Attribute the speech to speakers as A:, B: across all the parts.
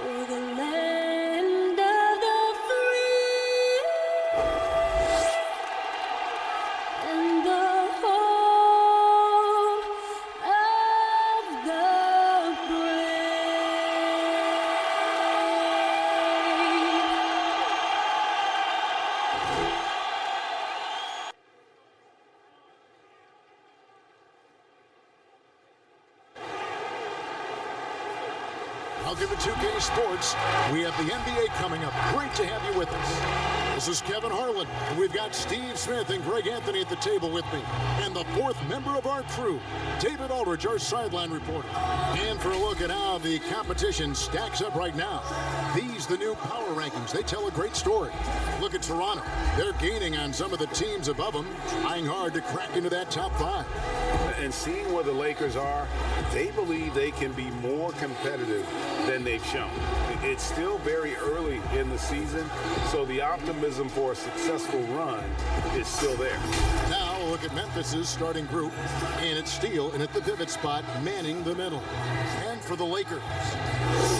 A: for the land of the free and the home of the brave.
B: Welcome to 2K Sports. We have the NBA coming up. Great to have you with us. This is Kevin Harlan, and we've got Steve Smith and Greg Anthony at the table with me. And the fourth member of our crew, David Aldridge, our sideline reporter. And for a look at how the competition stacks up right now, these the new power rankings. They tell a great story. Look at Toronto. They're gaining on some of the teams above them, trying hard to crack into that top five.
C: And seeing where the Lakers are, they believe they can be more competitive than they've shown. It's still very early in the season, so the optimism for a successful run is still there.
B: Now look at Memphis's starting group, and it's Steele and at the pivot spot, manning the middle. And for the Lakers,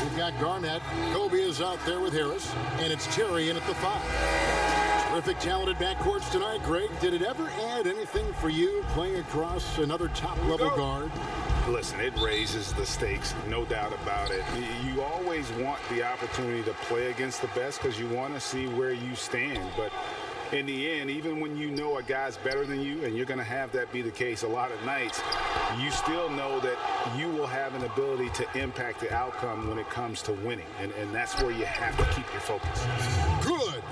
B: we've got Garnett, Kobe is out there with Harris, and it's Terry in at the 5. Terrific talented backcourts tonight, Greg. Did it ever add anything for you playing across another top-level guard?
C: Listen, it raises the stakes, no doubt about it. You always want the opportunity to play against the best because you want to see where you stand. But in the end, even when you know a guy's better than you, and you're going to have that be the case a lot of nights, you still know that you will have an ability to impact the outcome when it comes to winning. And that's where you have to keep your focus.
B: Good.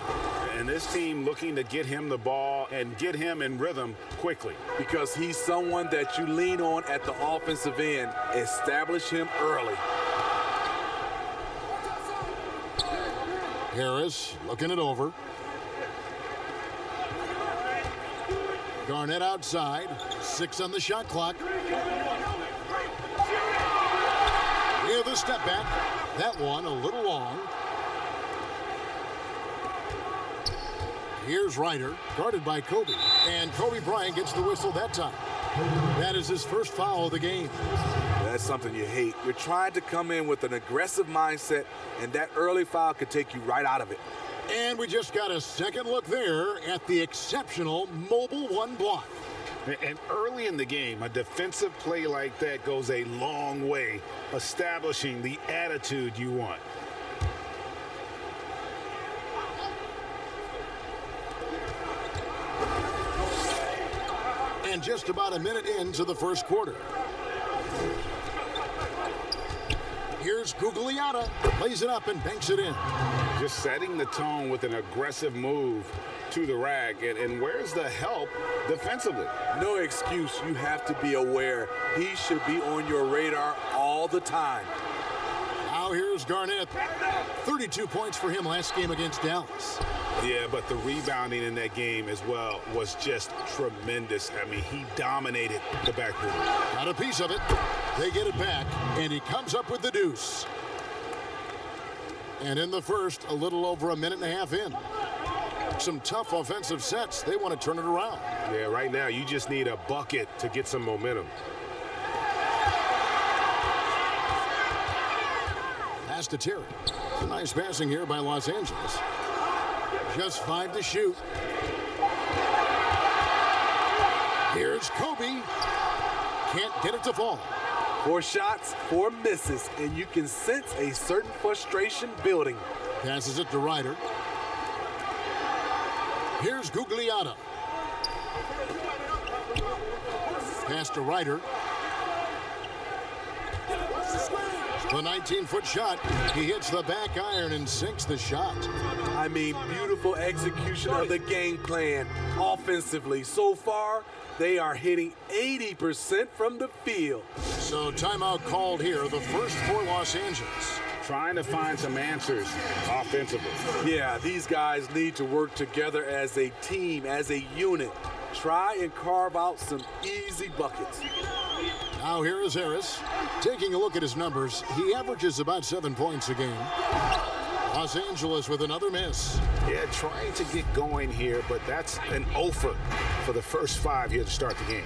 C: And this team looking to get him the ball and get him in rhythm quickly.
D: Because he's someone that you lean on at the offensive end. Establish him early.
B: Harris looking it over. Garnett outside. 6 on the shot clock. Yeah, the step back. That one a little long. Here's Ryder, guarded by Kobe. And Kobe Bryant gets the whistle that time. That is his first foul of the game.
D: That's something you hate. You're trying to come in with an aggressive mindset, and that early foul could take you right out of it.
B: And we just got a second look there at the exceptional mobile one block.
C: And early in the game, a defensive play like that goes a long way, establishing the attitude you want.
B: And just about a minute into the first quarter. Here's Gugliotta, lays it up and banks it in.
C: Just setting the tone with an aggressive move to the rack. And where's the help defensively?
D: No excuse. You have to be aware. He should be on your radar all the time.
B: Now here's Garnett. 32 points for him last game against Dallas.
C: Yeah, but the rebounding in that game as well was just tremendous. I mean, he dominated the backboard.
B: Got a piece of it. They get it back, and he comes up with the deuce. And in the first, a little over a minute and a half in. Some tough offensive sets. They want to turn it around.
C: Yeah, right now you just need a bucket to get some momentum.
B: Pass to Terry. Nice passing here by Los Angeles. Just 5 to shoot. Here's Kobe. Can't get it to fall.
D: 4 shots, 4 misses, and you can sense a certain frustration building.
B: Passes it to Ryder. Here's Gugliotta. Pass to Ryder. The 19-foot shot. He hits the back iron and sinks the shot.
D: I mean, beautiful execution of the game plan offensively. So far, they are hitting 80% from the field.
B: So timeout called here, the first for Los Angeles.
C: Trying to find some answers offensively.
D: Yeah, these guys need to work together as a team, as a unit. Try and carve out some easy buckets.
B: Now here is Harris. Taking a look at his numbers, he averages about 7 points a game. Los Angeles with another miss.
C: Yeah, trying to get going here, but that's an offer for the first 5 here to start the game.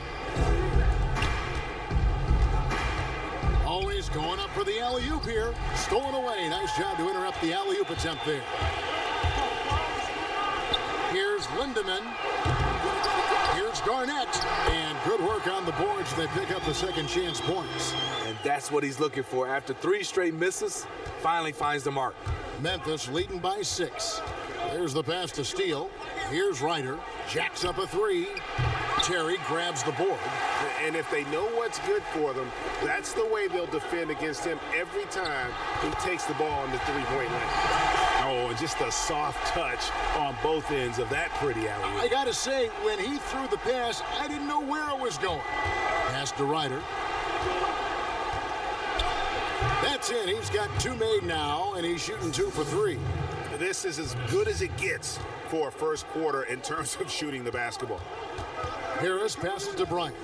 B: Always going up for the alley-oop here. Stolen away. Nice job to interrupt the alley-oop attempt there. Here's Lindemann. Here's Garnett. And good work on the boards. They pick up the second chance points.
D: And that's what he's looking for. After 3 straight misses, finally finds the mark.
B: Memphis leading by 6. There's the pass to Steele. Here's Ryder. Jacks up a 3. Terry grabs the board.
C: And if they know what's good for them, that's the way they'll defend against him every time he takes the ball in the three-point line. Oh, and just a soft touch on both ends of that pretty alley.
B: I got to say, when he threw the pass, I didn't know where it was going. Pass to Ryder. That's it. He's got 2 made now, and he's shooting 2 for 3.
C: This is as good as it gets for a first quarter in terms of shooting the basketball.
B: Harris passes to Bryant.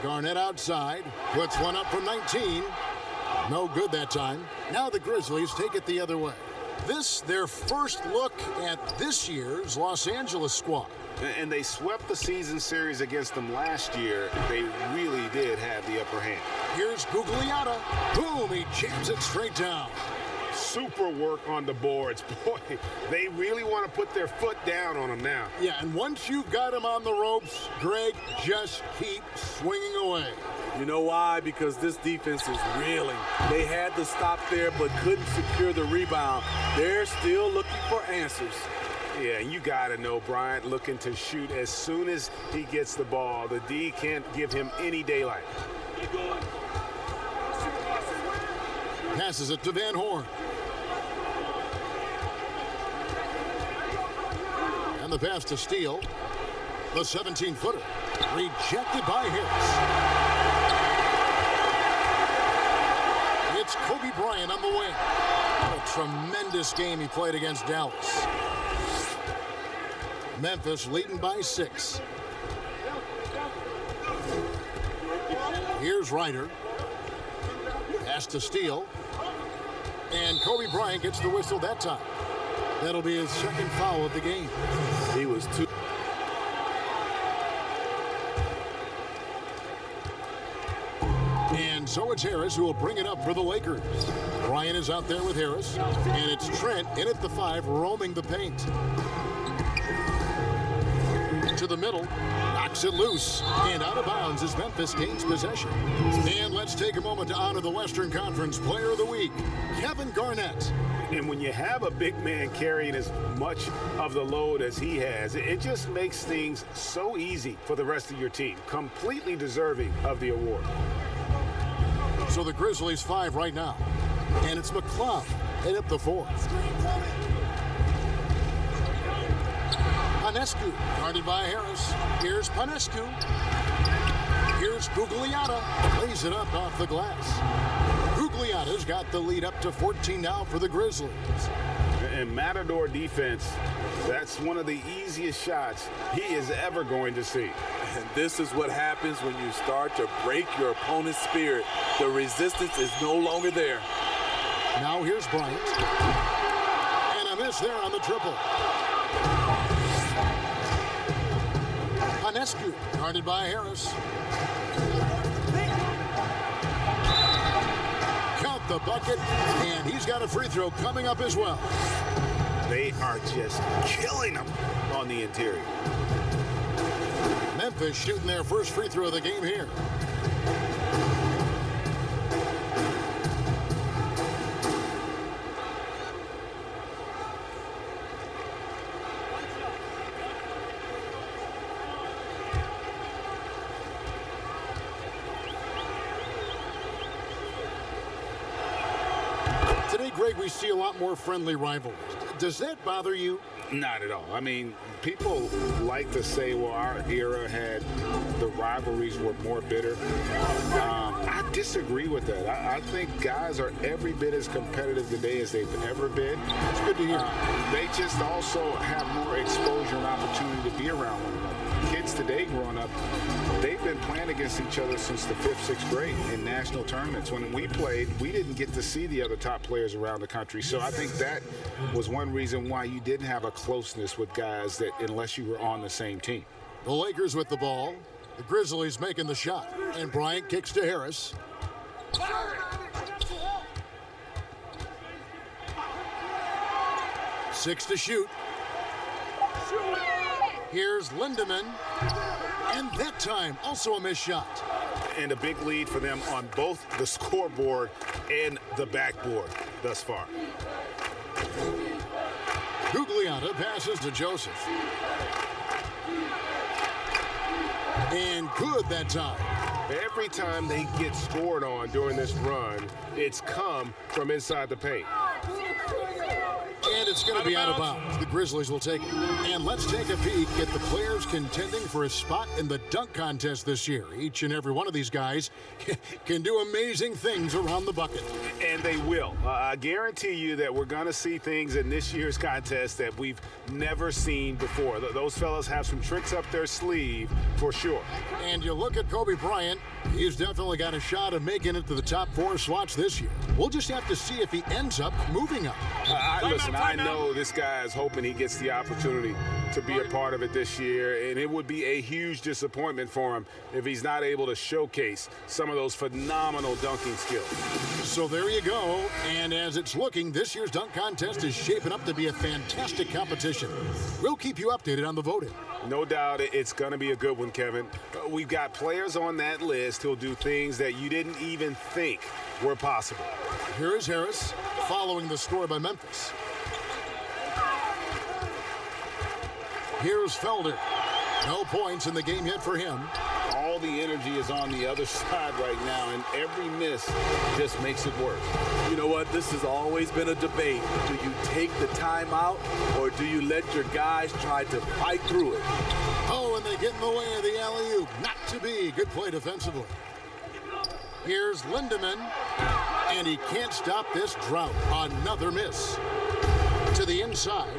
B: Garnett outside. Puts one up from 19. No good that time. Now the Grizzlies take it the other way. This, their first look at this year's Los Angeles squad.
C: And they swept the season series against them last year. They really did have the upper hand.
B: Here's Gugliotta. Boom, he jams it straight down.
C: Super work on the boards. Boy, they really want to put their foot down on him now.
B: Yeah, and once you've got him on the ropes, Greg, just keep swinging away.
D: You know why? Because this defense is reeling. They had to stop there but couldn't secure the rebound. They're still looking for answers.
C: Yeah, you got to know Bryant looking to shoot as soon as he gets the ball. The D can't give him any daylight.
B: Passes it to Van Horn. And the pass to Steele. The 17-footer. Rejected by Harris. It's Kobe Bryant on the wing. What a tremendous game he played against Dallas. Memphis leading by 6. Here's Ryder. Pass to Steele. And Kobe Bryant gets the whistle that time. That'll be his second foul of the game.
D: He was too.
B: And so it's Harris who will bring it up for the Lakers. Bryant is out there with Harris. And it's Trent in at the 5, roaming the paint. To the middle, knocks it loose, and out of bounds as Memphis gains possession. And let's take a moment to honor the Western Conference Player of the Week, Kevin Garnett.
C: And when you have a big man carrying as much of the load as he has, it just makes things so easy for the rest of your team. Completely deserving of the award.
B: So the Grizzlies 5 right now. And it's McCloud head up the 4. Panescu, guarded by Harris. Here's Panescu. Here's Gugliotta. Lays it up off the glass. Gugliotta's got the lead up to 14 now for the Grizzlies.
C: And Matador defense, that's one of the easiest shots he is ever going to see.
D: And this is what happens when you start to break your opponent's spirit. The resistance is no longer there.
B: Now here's Bryant. And a miss there on the triple. Panescu, guarded by Harris. Count the bucket, and he's got a free throw coming up as well.
C: They are just killing them on the interior.
B: Memphis shooting their first free throw of the game here. Today, Greg, we see a lot more friendly rivalries. Does that bother you?
C: Not at all. I mean, people like to say, well, our era had the rivalries were more bitter. I disagree with that. I think guys are every bit as competitive today as they've ever been.
B: It's good to hear.
C: They just also have more exposure and opportunity to be around one another. Kids today growing up, they've been playing against each other since the 5th, 6th grade in national tournaments. When we played, we didn't get to see the other top players around the country. So I think that was one reason why you didn't have a closeness with guys that unless you were on the same team.
B: The Lakers with the ball. The Grizzlies making the shot, and Bryant kicks to Harris. Six to shoot. Here's Lindemann, and that time also a missed shot.
C: And a big lead for them on both the scoreboard and the backboard thus far.
B: Gugliotta passes to Joseph. And good that time.
C: Every time they get scored on during this run, it's come from inside the paint.
B: And it's going to be out of bounds. The Grizzlies will take it. And let's take a peek at the players contending for a spot in the dunk contest this year. Each and every one of these guys can do amazing things around the bucket.
C: And they will. I guarantee you that we're going to see things in this year's contest that we've never seen before. Those fellas have some tricks up their sleeve for sure.
B: And you look at Kobe Bryant, he's definitely got a shot of making it to the top 4 slots this year. We'll just have to see if he ends up moving up.
C: Listen, I know this guy is hoping he gets the opportunity to be a part of it this year, and it would be a huge disappointment for him if he's not able to showcase some of those phenomenal dunking skills.
B: So there you go, and as it's looking, this year's dunk contest is shaping up to be a fantastic competition. We'll keep you updated on the voting.
C: No doubt it's going to be a good one, Kevin. We've got players on that list who'll do things that you didn't even think were possible.
B: Here is Harris, following the score by Memphis. Here's Felder. No points in the game yet for him.
C: All the energy is on the other side right now, and every miss just makes it worse.
D: You know what? This has always been a debate. Do you take the timeout, or do you let your guys try to fight through it?
B: Oh, and they get in the way of the alley-oop. Not to be. Good play defensively. Here's Lindemann, and he can't stop this drought. Another miss. To the inside.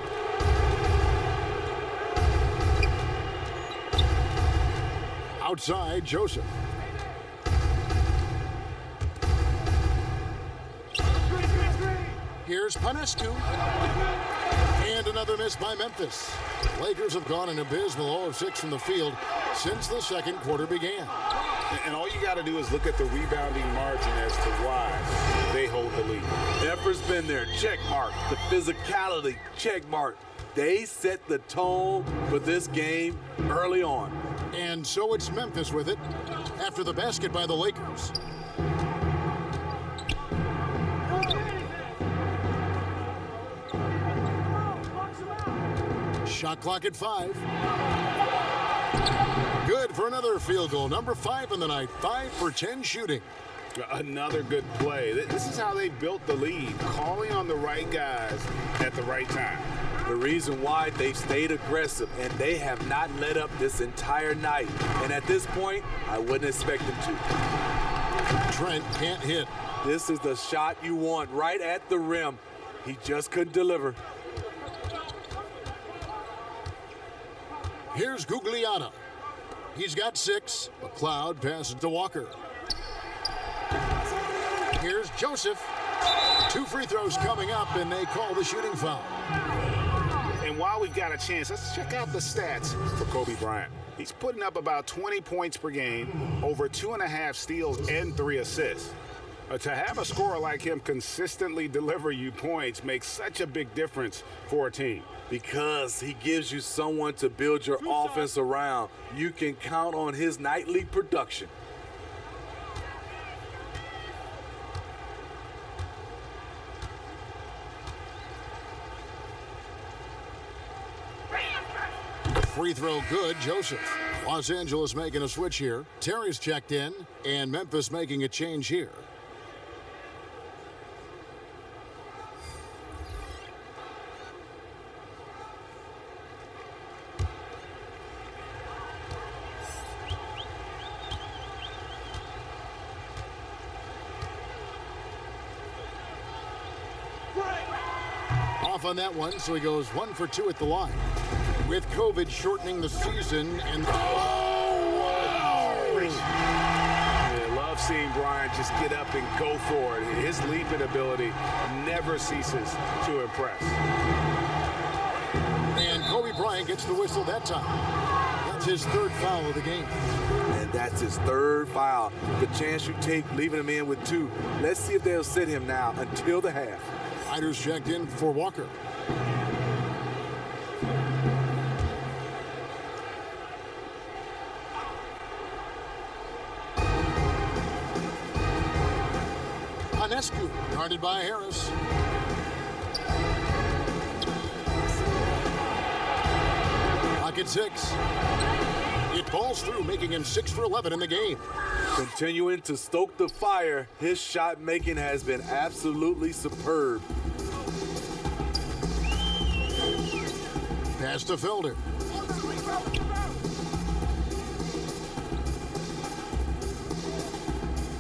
B: Outside, Joseph. Here's Panescu. And another miss by Memphis. Lakers have gone an abysmal 0 of 6 from the field since the second quarter began.
C: And all you got to do is look at the rebounding margin as to why they hold the lead.
D: Effort's been there, check mark. The physicality, check mark. They set the tone for this game early on.
B: And so it's Memphis with it after the basket by the Lakers. Shot clock at 5. Good for another field goal. Number 5 in the night. 5 for 10 shooting.
C: Another good play. This is how they built the lead, calling on the right guys at the right time.
D: The reason why they've stayed aggressive, and they have not let up this entire night. And at this point, I wouldn't expect them to.
B: Trent can't hit.
D: This is the shot you want, right at the rim. He just couldn't deliver.
B: Here's Gugliotta. He's got 6. McLeod passes to Walker. Here's Joseph. 2 free throws coming up, and they call the shooting foul.
C: And while we've got a chance, let's check out the stats for Kobe Bryant. He's putting up about 20 points per game, over 2.5 steals and 3 assists. To have a scorer like him consistently deliver you points makes such a big difference for a team.
D: Because he gives you someone to build your offense around. You can count on his nightly production.
B: Free throw good, Joseph. Los Angeles making a switch here. Terry's checked in, and Memphis making a change here. Off on that one, so he goes 1 for 2 at the line. With COVID shortening the season and...
C: I love seeing Bryant just get up and go for it. His leaping ability never ceases to impress.
B: And Kobe Bryant gets the whistle that time. It's his third foul of the game.
D: And that's his third foul. The chance you take leaving him in with 2. Let's see if they'll sit him now until the half.
B: Riders checked in for Walker. Hanescu, guarded by Harris. Pocket 6. It balls through, making him 6 for 11 in the game.
D: Continuing to stoke the fire, his shot making has been absolutely superb.
B: Pass to Felder.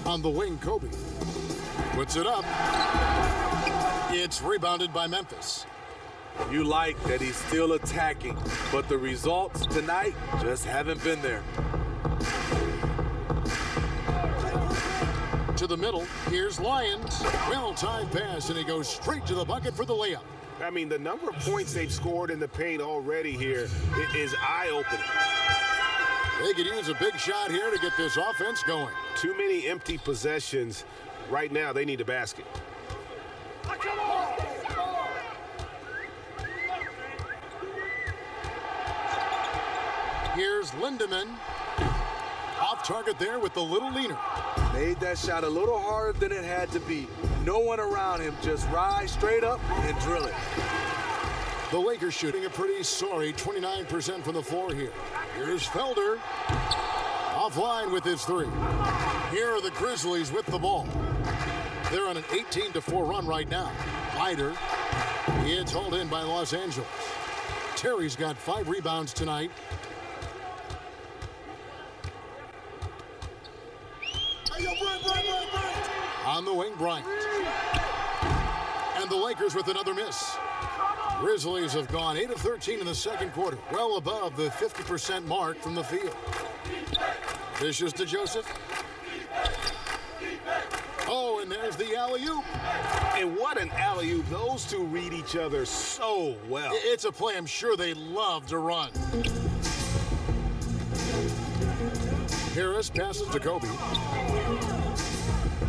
B: On the wing, Kobe puts it up. It's rebounded by Memphis.
D: You like that he's still attacking, but the results tonight just haven't been there.
B: To the middle, here's Lyons. Well-timed pass, and he goes straight to the bucket for the layup.
C: I mean, the number of points they've scored in the paint already here is eye-opening.
B: They could use a big shot here to get this offense going.
C: Too many empty possessions. Right now, they need a basket.
B: Here's Lindemann. Off target there with the little leaner.
D: Made that shot a little harder than it had to be. No one around him, just rise straight up and drill it.
B: The Lakers shooting a pretty sorry 29% from the floor here. Here's Felder. Offline with his 3. Here are the Grizzlies with the ball. They're on an 18-4 run right now. Ryder. It's hauled in by Los Angeles. Terry's got 5 rebounds tonight. On the wing, Bryant. And the Lakers with another miss. Grizzlies have gone 8 of 13 in the second quarter, well above the 50% mark from the field. Dishes to Joseph. Oh, and there's the alley-oop.
C: And what an alley-oop. Those two read each other so well.
B: It's a play I'm sure they love to run. Harris passes to Kobe.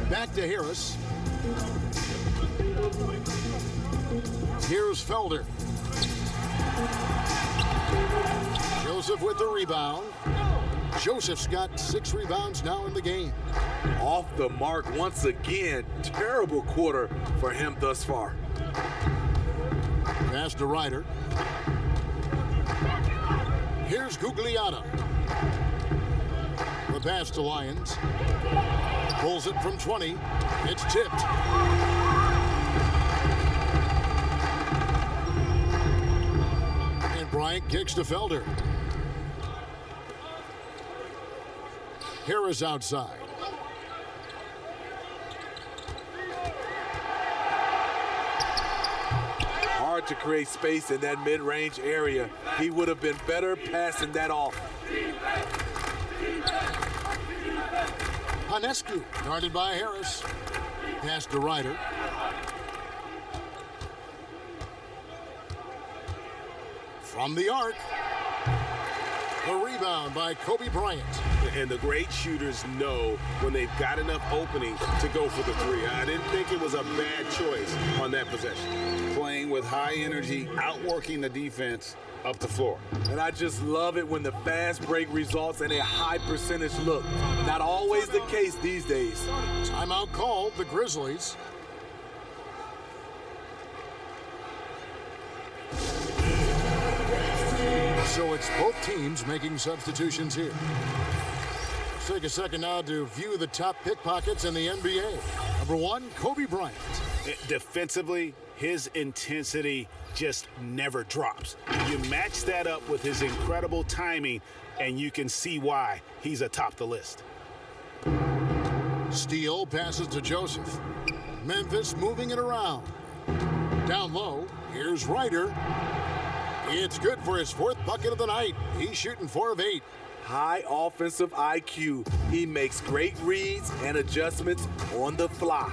B: Back to Harris. Here's Felder. Joseph with the rebound. Joseph's got 6 rebounds now in the game.
D: Off the mark once again. Terrible quarter for him thus far.
B: Pass to Ryder. Here's Gugliotta. The pass to Lyons. Pulls it from 20. It's tipped. And Bryant kicks to Felder. Harris outside.
D: Hard to create space in that mid-range area. He would have been better passing that off.
B: Hanescu, guarded by Harris. Pass to Ryder. From the arc. The rebound by Kobe Bryant.
C: And the great shooters know when they've got enough opening to go for the 3. I didn't think it was a bad choice on that possession. Playing with high energy, outworking the defense up the floor.
D: And I just love it when the fast break results in a high percentage look. Not always the case these days.
B: Timeout called, the Grizzlies. So it's both teams making substitutions here. Let's take a second now to view the top pickpockets in the NBA. Number 1, Kobe Bryant.
C: Defensively, his intensity just never drops. You match that up with his incredible timing, and you can see why he's atop the list.
B: Steele passes to Joseph. Memphis moving it around. Down low, here's Ryder. It's good for his 4th bucket of the night. He's shooting 4 of 8.
D: High offensive IQ. He makes great reads and adjustments on the fly.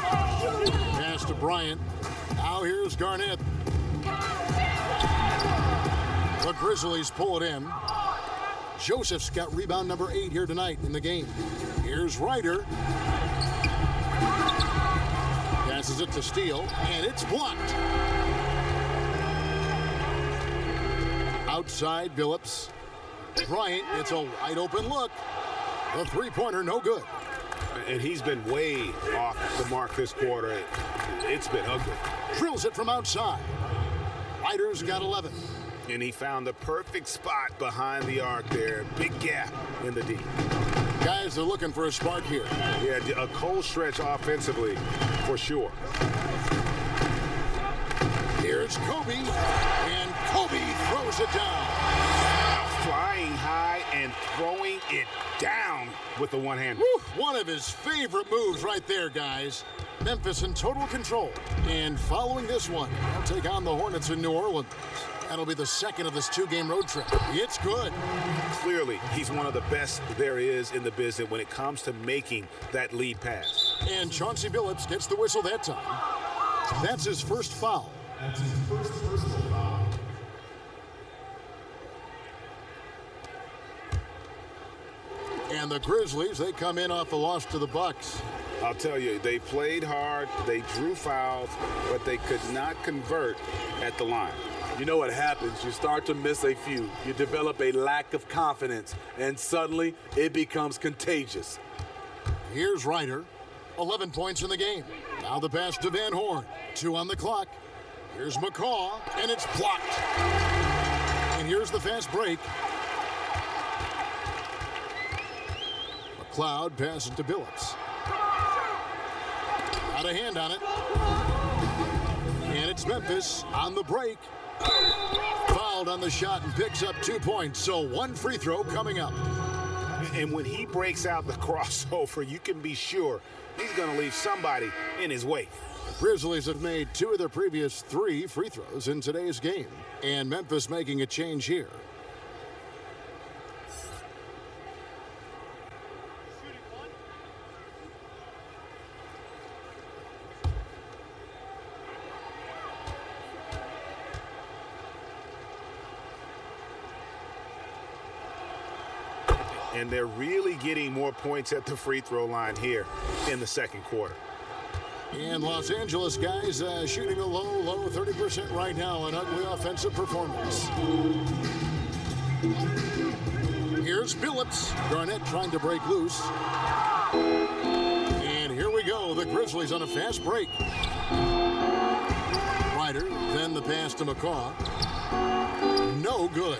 B: Pass to Bryant. Now here's Garnett. The Grizzlies pull it in. Joseph's got rebound number 8 here tonight in the game. Here's Ryder. Passes it to Steele, and it's blocked. Outside, Billups. Bryant, it's a wide open look. The three-pointer, no good.
C: And he's been way off the mark this quarter. It's been ugly.
B: Drills it from outside. Ryder's got 11.
C: And he found the perfect spot behind the arc there. Big gap in the D.
B: Guys, they're looking for a spark here.
C: Yeah, a cold stretch offensively, for sure.
B: Here's Kobe, and Kobe throws it down.
C: Flying high and throwing it down with the one-hander.
B: One of his favorite moves right there, guys. Memphis in total control. And following this one, they'll take on the Hornets in New Orleans. That'll be the second of this 2-game road trip. It's good.
C: Clearly, he's one of the best there is in the business when it comes to making that lead pass.
B: And Chauncey Billups gets the whistle that time. That's his first foul.
E: That's his first personal foul.
B: And the Grizzlies, they come in off a loss to the Bucks.
C: I'll tell you, they played hard, they drew fouls, but they could not convert at the line.
D: You know what happens? You start to miss a few. You develop a lack of confidence, and suddenly it becomes contagious.
B: Here's Ryder, 11 points in the game. Now the pass to Van Horn, 2 on the clock. Here's McCaw, and it's blocked. And here's the fast break. McLeod passes to Billups. Got a hand on it. And it's Memphis on the break. Fouled on the shot and picks up 2 points. So 1 free throw coming up.
C: And when he breaks out the crossover, you can be sure he's going to leave somebody in his way.
B: The Grizzlies have made 2 of their previous 3 free throws in today's game. And Memphis making a change here.
C: And they're really getting more points at the free throw line here in the second quarter.
B: And Los Angeles guys shooting a low 30% right now. An ugly offensive performance. Here's Billups. Garnett trying to break loose. And here we go. The Grizzlies on a fast break. Ryder, then the pass to McCaw. No good.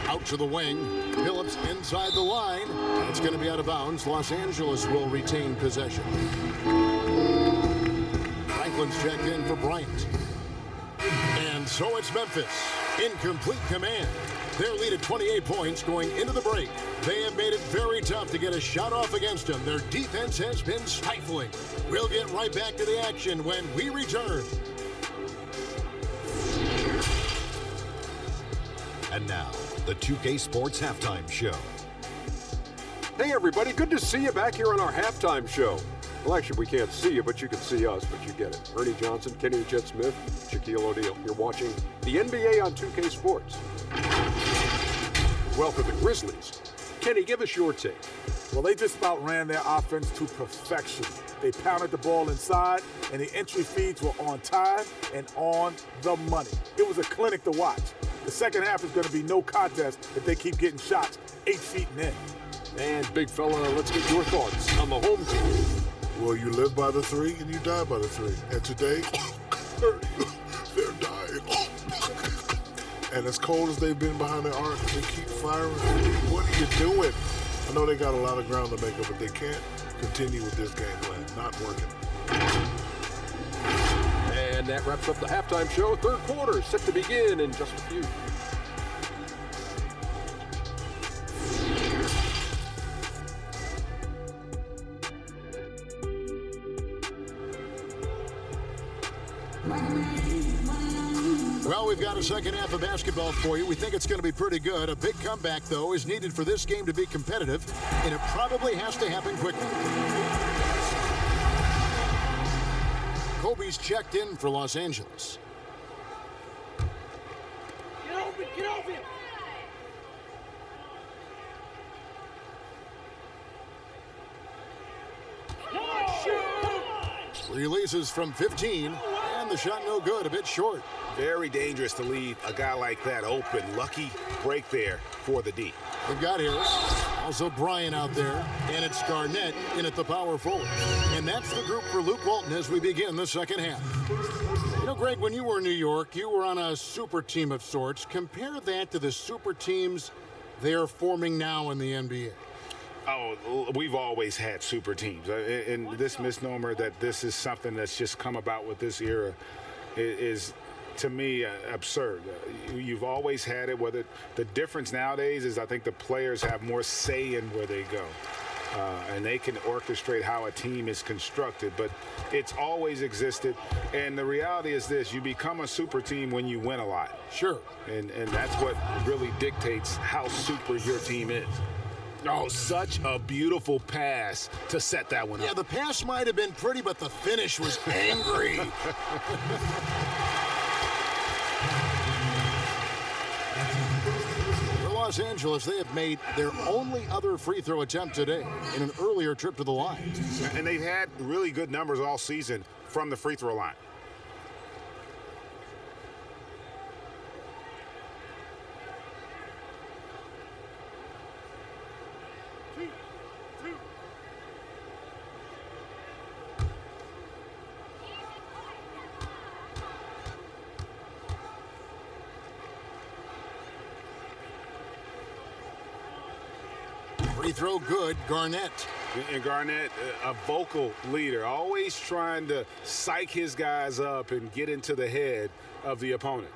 B: Out to the wing. Billups inside the line. It's going to be out of bounds. Los Angeles will retain possession. Franklin's checked in for Bryant. And so it's Memphis in complete command. Their lead at 28 points going into the break. They have made it very tough to get a shot off against them. Their defense has been stifling. We'll get right back to the action when we return.
F: And now, the 2K Sports Halftime Show.
G: Hey everybody, good to see you back here on our halftime show. Well, actually, we can't see you, but you can see us, but you get it. Ernie Johnson, Kenny Jet Smith, Shaquille O'Neal. You're watching the NBA on 2K Sports. Well, for the Grizzlies, Kenny, give us your take.
H: Well, they just about ran their offense to perfection. They pounded the ball inside, and the entry feeds were on time and on the money. It was a clinic to watch. The second half is going to be no contest if they keep getting shots 8 feet and in.
G: And big fella, let's get your thoughts on the home team.
I: Well, you live by the 3 and you die by the 3. And today, they're dying. And as cold as they've been behind the arc, they keep firing. What are you doing? I know they got a lot of ground to make up, but they can't continue with this game plan. Not working.
G: And that wraps up the halftime show. Third quarter is set to begin in just a few.
B: Well, we've got a second half of basketball for you. We think it's going to be pretty good. A big comeback, though, is needed for this game to be competitive, and it probably has to happen quickly. Kobe's checked in for Los Angeles. Releases from 15, and the shot no good, a bit short.
C: Very dangerous to leave a guy like that open. Lucky break there for the D.
B: They've got Harris, also Bryant out there, and it's Garnett in at the power forward. And that's the group for Luke Walton as we begin the second half. You know, Greg, when you were in New York, you were on a super team of sorts. Compare that to the super teams they are forming now in the NBA.
C: Oh, we've always had super teams. And this misnomer that this is something that's just come about with this era is to me, absurd. You've always had it. Whether the difference nowadays is I think the players have more say in where they go. And they can orchestrate how a team is constructed. But it's always existed. And the reality is this. You become a super team when you win a lot.
B: Sure.
C: And that's what really dictates how super your team is. Oh, such a beautiful pass to set that one up.
B: Yeah, the pass might have been pretty, but the finish was angry. For Los Angeles, they have made their only other free throw attempt today in an earlier trip to the line.
C: And they've had really good numbers all season from the free throw line.
B: Free throw good, Garnett.
C: And Garnett, a vocal leader, always trying to psych his guys up and get into the head of the opponent.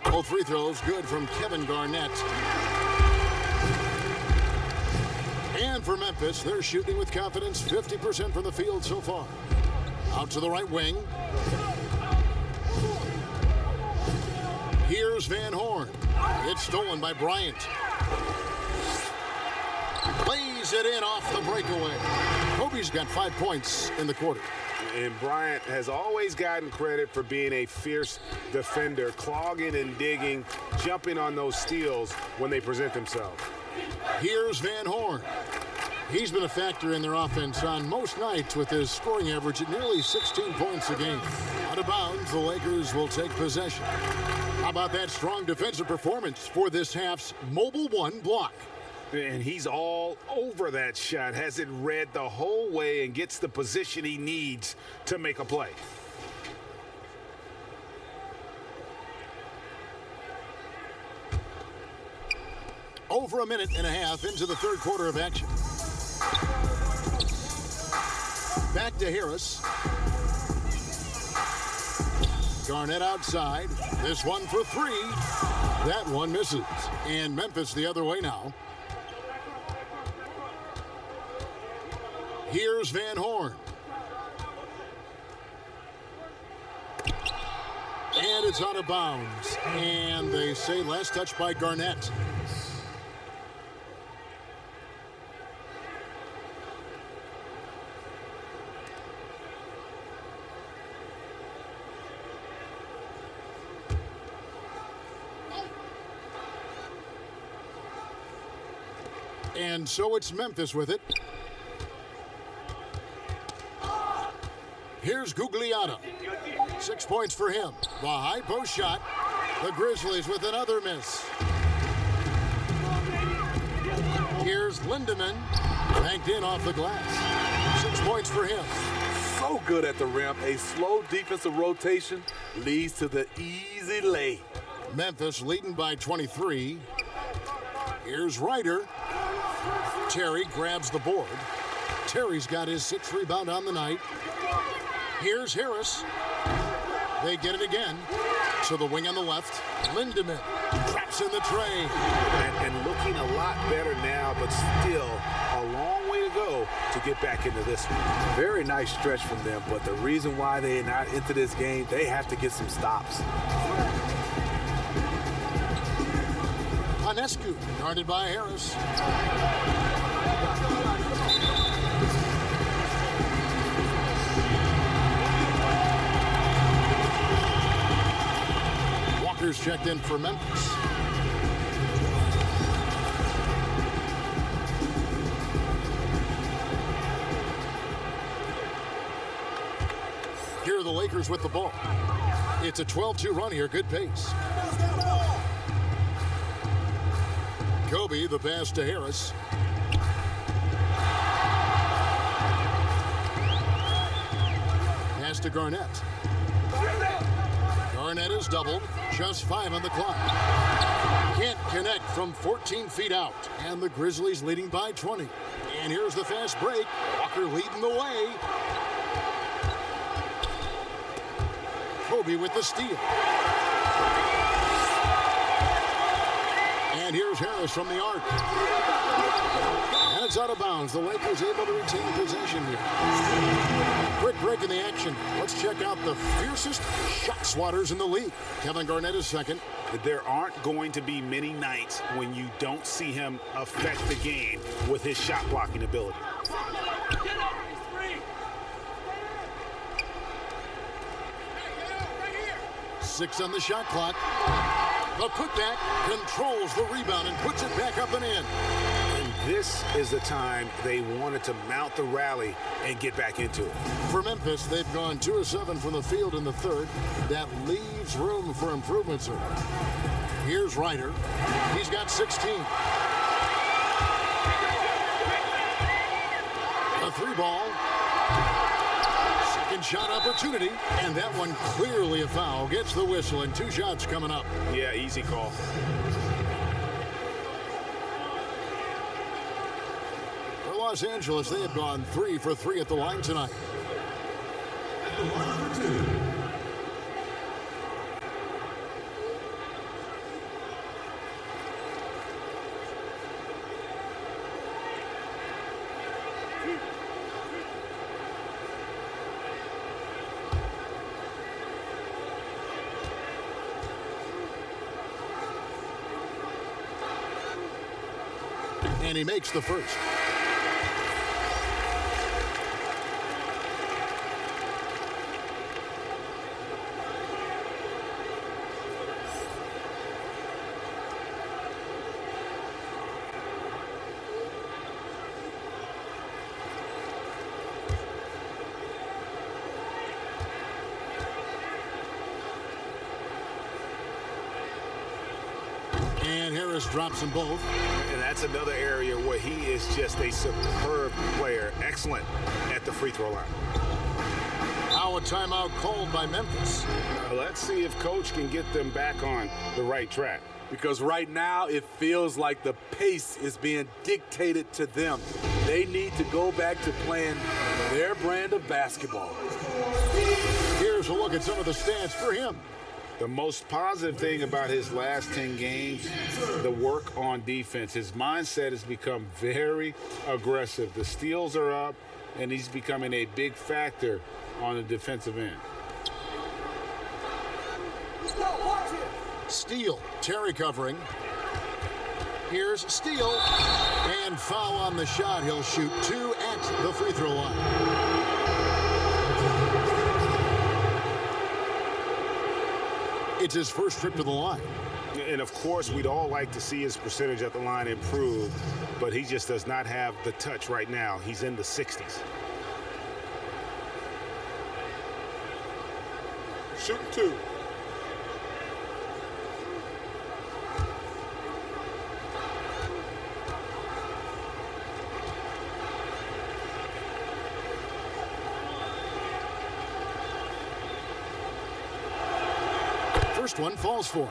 B: Both free throws good from Kevin Garnett. And for Memphis, they're shooting with confidence, 50% from the field so far. Out to the right wing. Here's Van Horn. It's stolen by Bryant. Plays it in off the breakaway. Kobe's got 5 points in the quarter.
C: And Bryant has always gotten credit for being a fierce defender, clogging and digging, jumping on those steals when they present themselves.
B: Here's Van Horn. He's been a factor in their offense on most nights with his scoring average at nearly 16 points a game. Out of bounds, the Lakers will take possession. How about that strong defensive performance for this half's Mobile One block?
C: And he's all over that shot, has it read the whole way and gets the position he needs to make a play.
B: Over a minute and a half into the third quarter of action. Back to Harris. Garnett outside. This one for three. That one misses. And Memphis the other way now. Here's Van Horn. And it's out of bounds. And they say last touch by Garnett. And so it's Memphis with it. Here's Gugliotta. 6 points for him. The high post shot. The Grizzlies with another miss. Here's Lindemann. Banked in off the glass. 6 points for him.
D: So good at the rim. A slow defensive rotation leads to the easy lay.
B: Memphis leading by 23. Here's Ryder. Terry grabs the board. Terry's got his 6th rebound on the night. Here's Harris. They get it again. To the wing on the left. Lindemann traps in the tray.
C: And looking a lot better now, but still a long way to go to get back into this one.
D: Very nice stretch from them, but the reason why they're not into this game, they have to get some stops.
B: Panescu guarded by Harris. Here's checked in for Memphis. Here are the Lakers with the ball. It's a 12-2 run here. Good pace. Kobe, the pass to Harris. Pass to Garnett. Garnett is doubled. Just 5 on the clock. Can't connect from 14 feet out. And the Grizzlies leading by 20. And here's the fast break. Walker leading the way. Kobe with the steal. And here's Harris from the arc. And it's out of bounds. The Lakers able to retain possession here. Quick break in the action. Let's check out the fiercest shot swatters in the league. Kevin Garnett is second.
C: There aren't going to be many nights when you don't see him affect the game with his shot blocking ability.
B: 6 on the shot clock. The putback controls the rebound and puts it back up and in.
C: And this is the time they wanted to mount the rally and get back into it.
B: For Memphis, they've gone 2 of 7 from the field in the third. That leaves room for improvement, sir. Here's Ryder. He's got 16. A 3-ball. Second shot opportunity, and that one clearly a foul. Gets the whistle, and 2 shots coming up.
C: Yeah, easy call.
B: For Los Angeles, they have gone 3 for 3 at the line tonight.
E: At the line for 2.
B: And he makes the first. And Harris drops them both.
C: And that's another area where he is just a superb player. Excellent at the free throw line.
B: Now a timeout called by Memphis.
C: Let's see if Coach can get them back on the right track.
D: Because right now it feels like the pace is being dictated to them. They need to go back to playing their brand of basketball.
B: Here's a look at some of the stats for him.
C: The most positive thing about his last 10 games, the work on defense. His mindset has become very aggressive. The steals are up, and he's becoming a big factor on the defensive end.
B: Steal, Terry covering. Here's Steele, and foul on the shot. He'll shoot 2 at the free throw line. It's his first trip to the line.
C: And, of course, we'd all like to see his percentage at the line improve, but he just does not have the touch right now. He's in the 60s.
H: Shooting 2.
B: First one falls for him.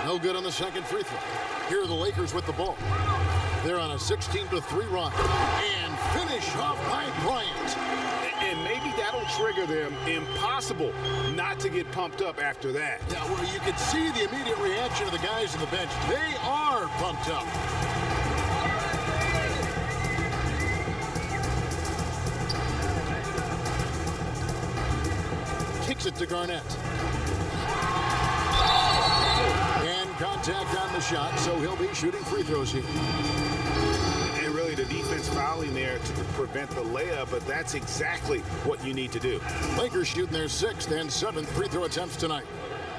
B: No good on the second free throw. Here are the Lakers with the ball. They're on a 16-3 run. And finish off by Bryant.
C: And maybe that'll trigger them. Impossible not to get pumped up after that.
B: Yeah, well, you can see the immediate reaction of the guys on the bench. They are pumped up. Kicks it to Garnett. And contact on the shot, so he'll be shooting free throws here.
C: And really the defense fouling there to prevent the layup, but that's exactly what you need to do.
B: Lakers shooting their 6th and 7th free throw attempts tonight.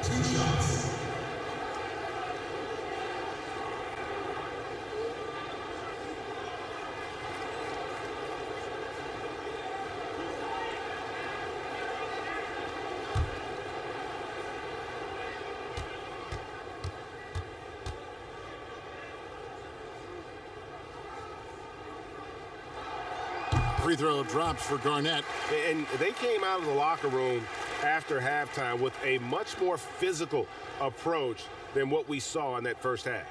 E: 2 shots.
B: Free throw drops for Garnett.
C: And they came out of the locker room after halftime with a much more physical approach than what we saw in that first half.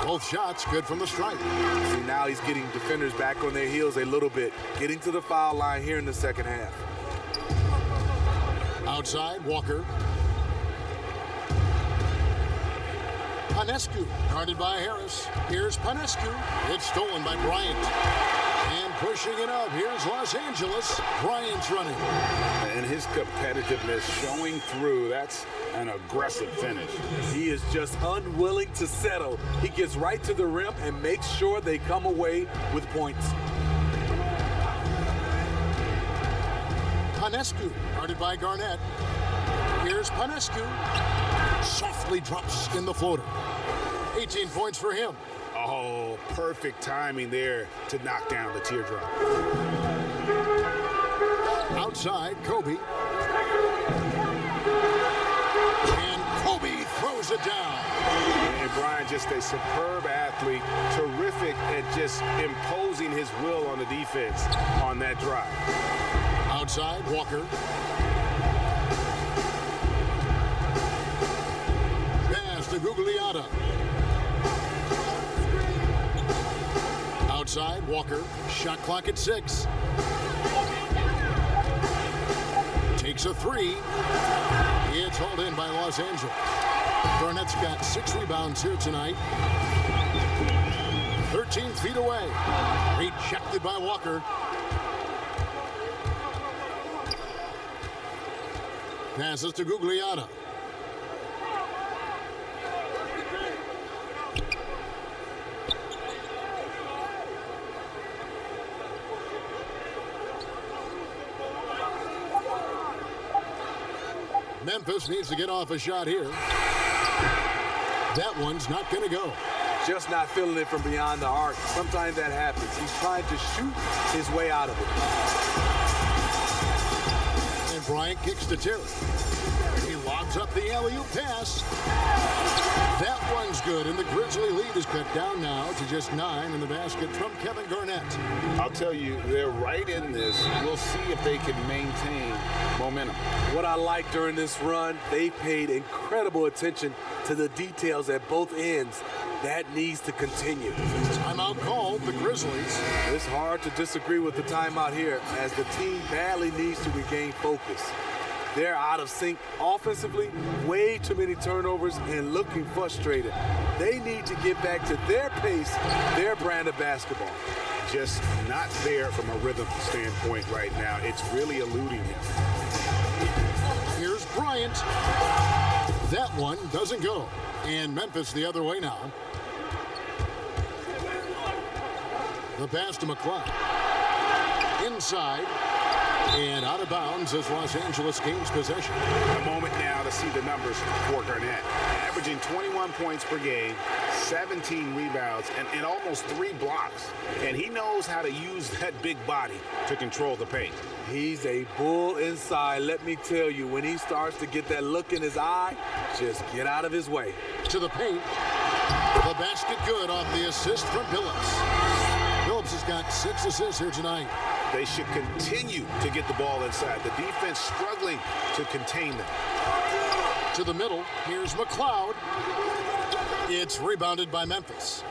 B: Both shots good from the stripe.
D: See, now he's getting defenders back on their heels a little bit, getting to the foul line here in the second half.
B: Outside, Walker. Panescu, guarded by Harris. Here's Panescu. It's stolen by Bryant. And pushing it up, here's Los Angeles. Bryant's running.
C: And his competitiveness showing through. That's an aggressive finish.
D: He is just unwilling to settle. He gets right to the rim and makes sure they come away with points.
B: Panescu, guarded by Garnett. Here's Panescu. Softly drops in the floater. 18 points for him.
C: Oh, perfect timing there to knock down the teardrop.
B: Outside, Kobe. And Kobe throws it down.
C: And Brian, just a superb athlete, terrific at just imposing his will on the defense on that drive.
B: Outside, Walker. Pass to Gugliotta. Outside, Walker. Shot clock at 6. Takes a 3. It's hauled in by Los Angeles. Garnett's got 6 rebounds here tonight. 13 feet away. Rejected by Walker. Passes to Gugliotta. Memphis needs to get off a shot here. That one's not going to go.
D: Just not feeling it from beyond the arc. Sometimes that happens. He's trying to shoot his way out of it.
B: And Bryant kicks to Terry. He lobs up the alley-oop pass. That one's good, and the Grizzly lead is cut down now to just 9 in the basket from Kevin Garnett.
C: I'll tell you, they're right in this. We'll see if they can maintain momentum.
D: What I like during this run, they paid incredible attention to the details at both ends. That needs to continue.
B: Timeout called, the Grizzlies.
D: It's hard to disagree with the timeout here, as the team badly needs to regain focus. They're out of sync offensively, way too many turnovers, and looking frustrated. They need to get back to their pace, their brand of basketball.
C: Just not there from a rhythm standpoint right now. It's really eluding him.
B: Here's Bryant. That one doesn't go. And Memphis the other way now. The pass to McCloud. Inside. And out of bounds as Los Angeles gains possession.
C: A moment now to see the numbers for Garnett. Averaging 21 points per game, 17 rebounds, and almost 3 blocks. And he knows how to use that big body to control the paint.
D: He's a bull inside. Let me tell you, when he starts to get that look in his eye, just get out of his way.
B: To the paint. The basket good off the assist from Billups. Billups has got 6 assists here tonight.
C: They should continue to get the ball inside. The defense struggling to contain them.
B: To the middle, here's McLeod. It's rebounded by Memphis.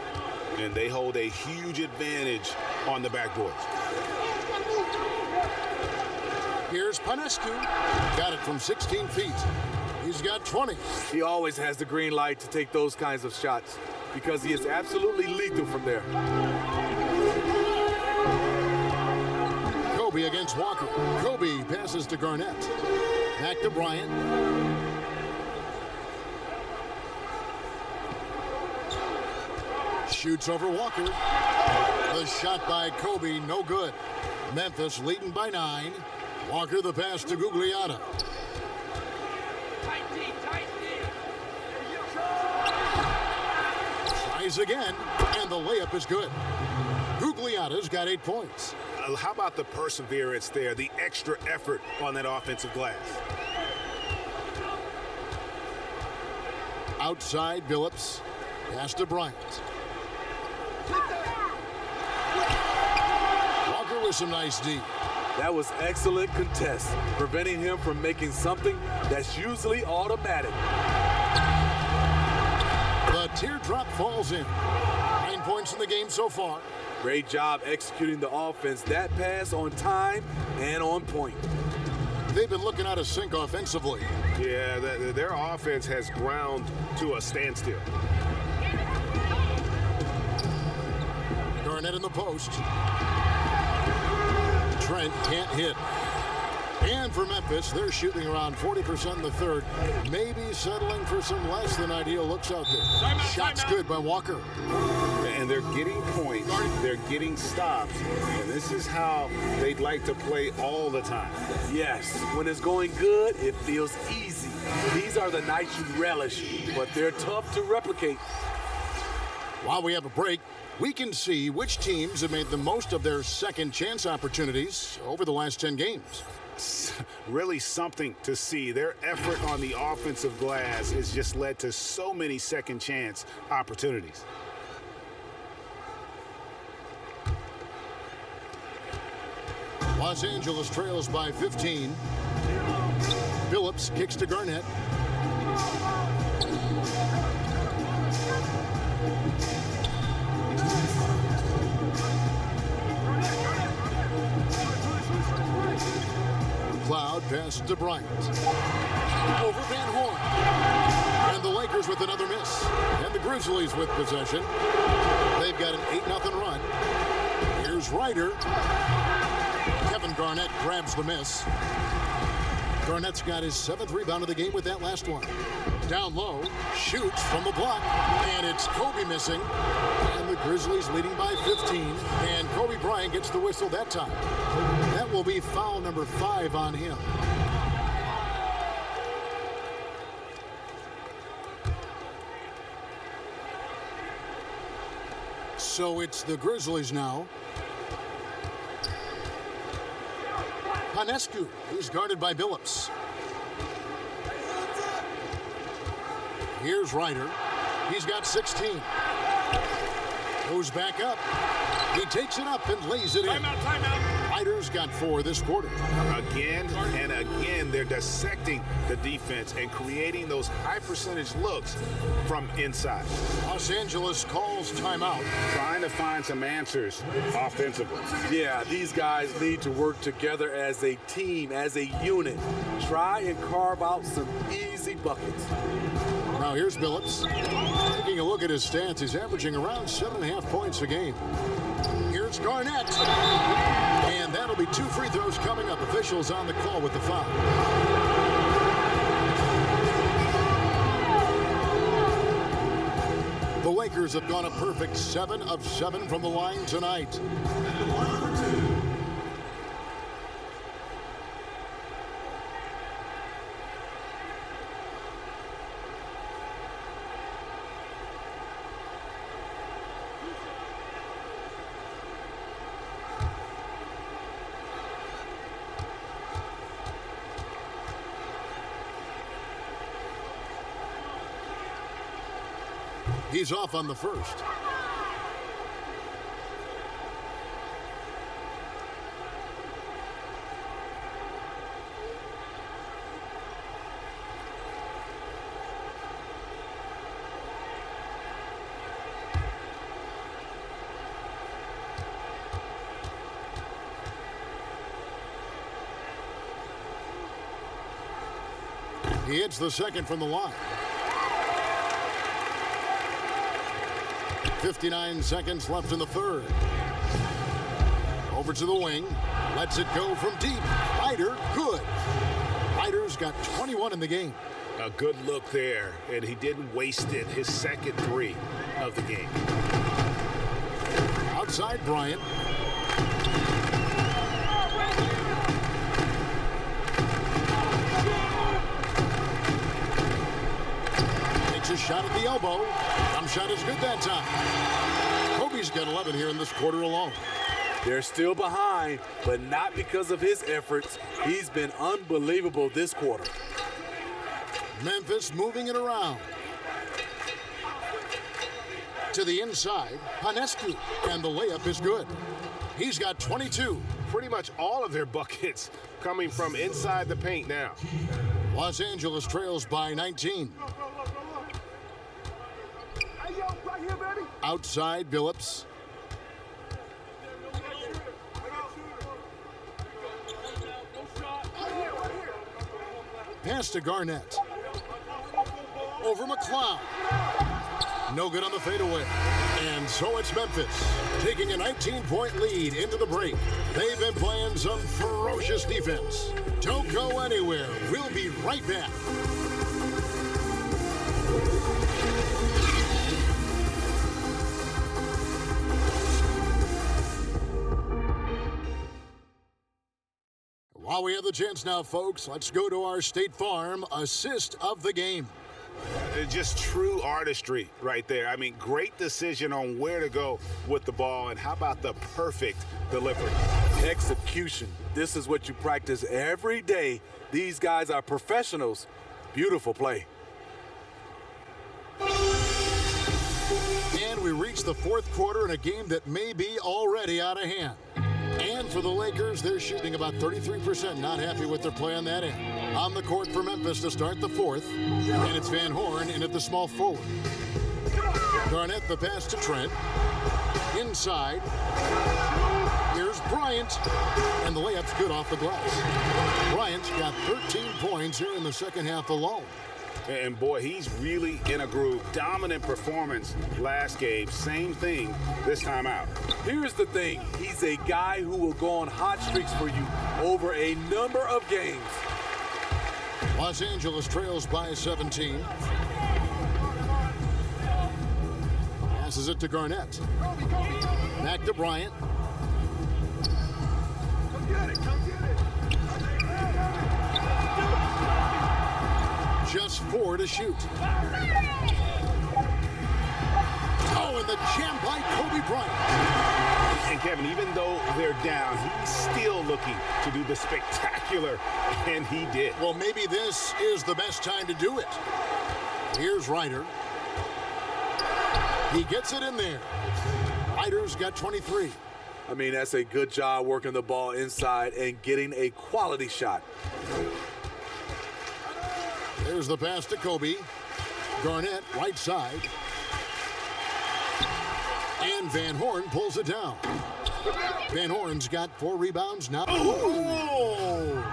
C: And they hold a huge advantage on the backboard.
B: Here's Panescu. Got it from 16 feet. He's got 20.
D: He always has the green light to take those kinds of shots because he is absolutely lethal from there.
B: Kobe against Walker. Kobe passes to Garnett. Back to Bryant. Shoots over Walker. The shot by Kobe, no good. Memphis leading by 9. Walker the pass to Gugliotta. Tries again, and the layup is good. Gugliotta's got 8 points.
C: How about the perseverance there, the extra effort on that offensive glass?
B: Outside Billups. Pass to Bryant. Walker with some nice D.
D: That was excellent contest, preventing him from making something that's usually automatic.
B: The teardrop falls in. 9 points in the game so far.
D: Great job executing the offense. That pass on time and on point.
B: They've been looking out of sync offensively.
C: Yeah, their offense has ground to a standstill.
B: Garnett in the post. Trent can't hit. And for Memphis, they're shooting around 40% in the third. Maybe settling for some less than ideal looks out there. Shot's good by Walker.
C: And they're getting points, they're getting stops, and this is how they'd like to play all the time.
D: Yes, when it's going good, it feels easy. These are the nights you relish, but they're tough to replicate.
B: While we have a break, we can see which teams have made the most of their second chance opportunities over the last 10 games.
C: Really something to see. Their effort on the offensive glass has just led to so many second chance opportunities.
B: Los Angeles trails by 15. Billups kicks to Garnett. McLeod passes to Bryant. Over Van Horn. And the Lakers with another miss. And the Grizzlies with possession. They've got an 8-0 run. Here's Ryder. Kevin Garnett grabs the miss. Garnett's got his 7th rebound of the game with that last one. Down low, shoots from the block, and it's Kobe missing. And the Grizzlies leading by 15, and Kobe Bryant gets the whistle that time. That will be foul number 5 on him. So it's the Grizzlies now. Panescu, who's guarded by Billups. Here's Ryder. He's got 16. Goes back up. He takes it up and lays it in.
C: Timeout.
B: Ryder's got 4 this quarter.
C: Again and again, they're dissecting the defense and creating those high percentage looks from inside.
B: Los Angeles calls timeout.
C: Trying to find some answers offensively.
D: Yeah, these guys need to work together as a team, as a unit. Try and carve out some easy buckets.
B: Now here's Billups. Taking a look at his stats, he's averaging around 7.5 points a game. Here's Garnett. And that'll be 2 free throws coming up. Officials on the call with the foul. The Lakers have gone a perfect 7 of 7 from the line tonight. He's off on the first. He hits the second from the line. 59 seconds left in the third. Over to the wing. Lets it go from deep. Ryder, good. Ryder's got 21 in the game.
C: A good look there, and he didn't waste it. His second three of the game.
B: Outside Bryant. Takes a shot at the elbow. Jump shot is good that time. Kobe's got 11 here in this quarter alone.
D: They're still behind, but not because of his efforts. He's been unbelievable this quarter.
B: Memphis moving it around. To the inside, Panescu, and the layup is good. He's got 22.
C: Pretty much all of their buckets coming from inside the paint now.
B: Los Angeles trails by 19. Outside Billups. Pass to Garnett. Over McLeod. No good on the fadeaway. And so it's Memphis taking a 19-point lead into the break. They've been playing some ferocious defense. Don't go anywhere. We'll be right back. While we have the chance now, folks, let's go to our State Farm assist of the game.
C: Just true artistry right there. I mean, great decision on where to go with the ball, and how about the perfect delivery?
D: Execution. This is what you practice every day. These guys are professionals. Beautiful play.
B: And we reach the fourth quarter in a game that may be already out of hand. And for the Lakers, they're shooting about 33%, not happy with their play on that end. On the court for Memphis to start the fourth, and it's Van Horn in at the small forward. Garnett the pass to Trent. Inside. Here's Bryant, and the layup's good off the glass. Bryant's got 13 points here in the second half alone.
C: And boy, he's really in a groove. Dominant performance last game. Same thing this time out.
D: Here's the thing. He's a guy who will go on hot streaks for you over a number of games.
B: Los Angeles trails by 17. Passes it to Garnett. Back to Bryant.
E: Come get it, come get it.
B: Just 4 to shoot. Oh, and the jam by Kobe Bryant.
C: And Kevin, even though they're down, he's still looking to do the spectacular, and he did.
B: Well, maybe this is the best time to do it. Here's Ryder. He gets it in there. Ryder's got 23.
D: I mean, that's a good job working the ball inside and getting a quality shot.
B: There's the pass to Kobe. Garnett, right side. And Van Horn pulls it down. Van Horn's got 4 rebounds now. Oh!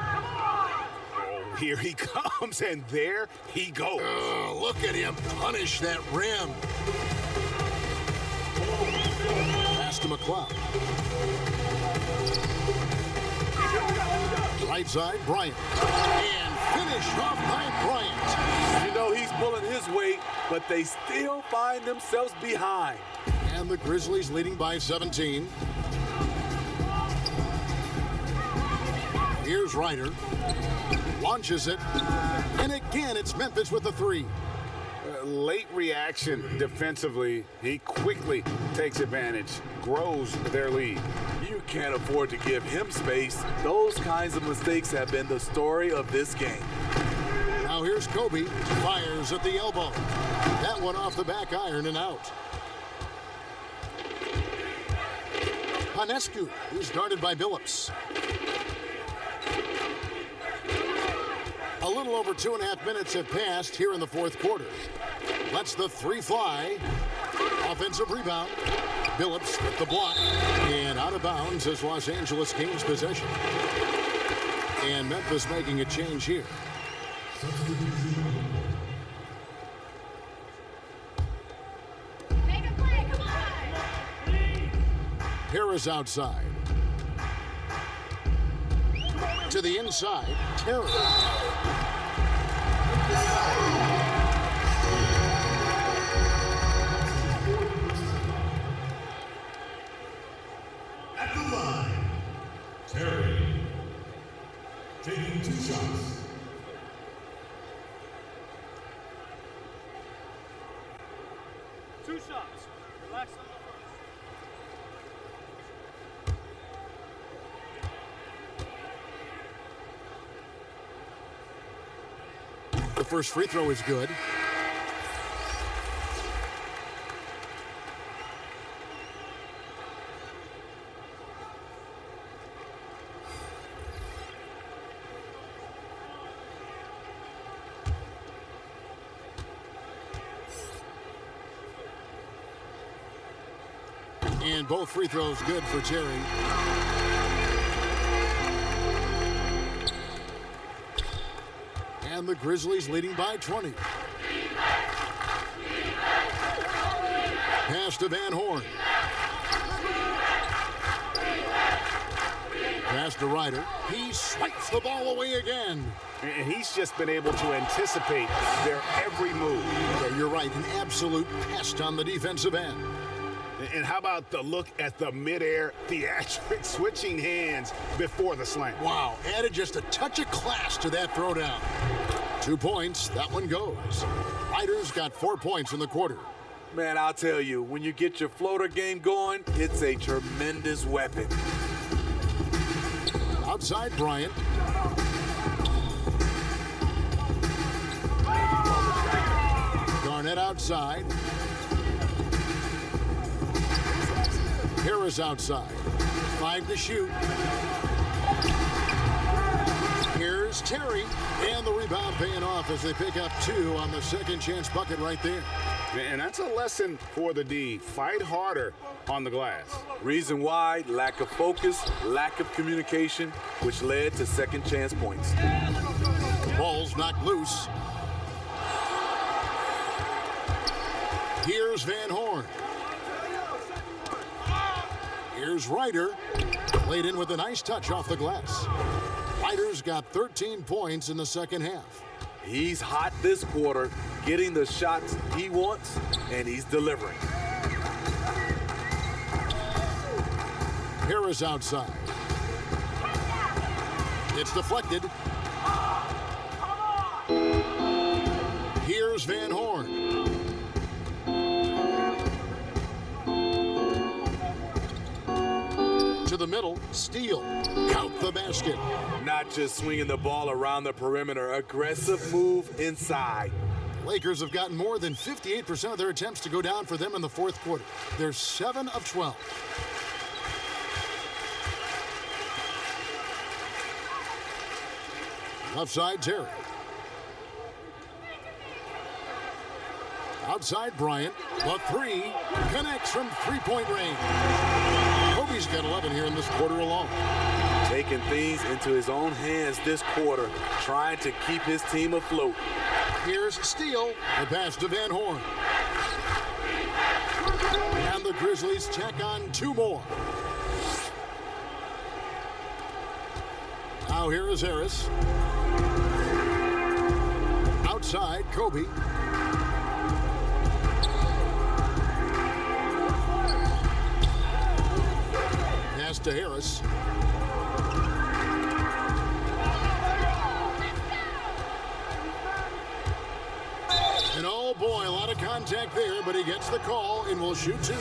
C: Here he comes, and there he goes.
B: Look at him punish that rim. Pass to McLeod. Right side, Bryant. And finish off by Bryant.
D: You know he's pulling his weight, but they still find themselves behind.
B: And the Grizzlies leading by 17. Here's Ryder. Launches it. And again, it's Memphis with the 3.
C: Late reaction defensively. He quickly takes advantage, grows their lead.
D: You can't afford to give him space. Those kinds of mistakes have been the story of this game.
B: Now here's Kobe. Fires at the elbow. That one off the back iron and out. Panescu is guarded by Billups. A little over 2.5 minutes have passed here in the fourth quarter. Lets the 3 fly. Offensive rebound. Billups with the block. And out of bounds as Los Angeles gains possession. And Memphis making a change here.
A: Make a play, come on!
B: Harris outside. To the inside, Terry.
E: At the line, Terry. Taking 2 shots.
J: Relax on the first.
B: The first free throw is good. And both free throws good for Terry. And the Grizzlies leading by 20. Pass to Van Horn. Pass to Ryder. He swipes the ball away again.
C: And he's just been able to anticipate their every move.
B: Yeah, you're right. An absolute pest on the defensive end.
C: And how about the look at the midair theatric switching hands before the slam?
B: Wow, added just a touch of class to that throwdown. 2 points, that one goes. Ryder's got 4 points in the quarter.
D: Man, I'll tell you, when you get your floater game going, it's a tremendous weapon.
B: Outside Bryant. Garnett outside. Harris outside. 5 to shoot. Here's Terry. And the rebound paying off as they pick up 2 on the second chance bucket right there.
C: And that's a lesson for the D. Fight harder on the glass.
D: Reason why, lack of focus, lack of communication, which led to second chance points.
B: Ball's knocked loose. Here's Van Horn. Here's Ryder. Laid in with a nice touch off the glass. Ryder's got 13 points in the second half.
D: He's hot this quarter, getting the shots he wants, and he's delivering.
B: Harris outside. It's deflected. Here's Van Horn. To the middle, Steele. Count the basket.
D: Not just swinging the ball around the perimeter, aggressive move inside.
B: Lakers have gotten more than 58% of their attempts to go down for them in the fourth quarter. They're 7 of 12. Left side, Terry. Outside, Bryant. The 3 connects from three-point range. Kobe's got 11 here in this quarter alone.
D: Taking things into his own hands this quarter, trying to keep his team afloat.
B: Here's Steele. The pass to Van Horn. And the Grizzlies tack on 2 more. Now here is Harris. Outside, Kobe. Pass to Harris. And oh boy, a lot of contact there, but he gets the call and will shoot 2.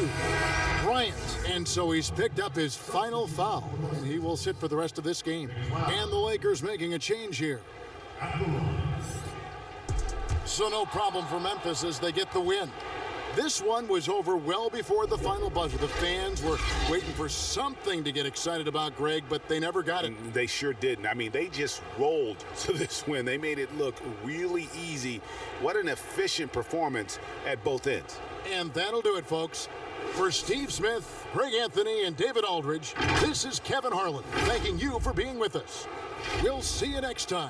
B: Bryant, and so he's picked up his final foul, and he will sit for the rest of this game. And the Lakers making a change here. So no problem for Memphis as they get the win. This one was over well before the final buzzer. The fans were waiting for something to get excited about, Greg, but they never got it.
C: They sure didn't. I mean, they just rolled to this win. They made it look really easy. What an efficient performance at both ends.
B: And that'll do it, folks. For Steve Smith, Greg Anthony, and David Aldridge, this is Kevin Harlan thanking you for being with us. We'll see you next time.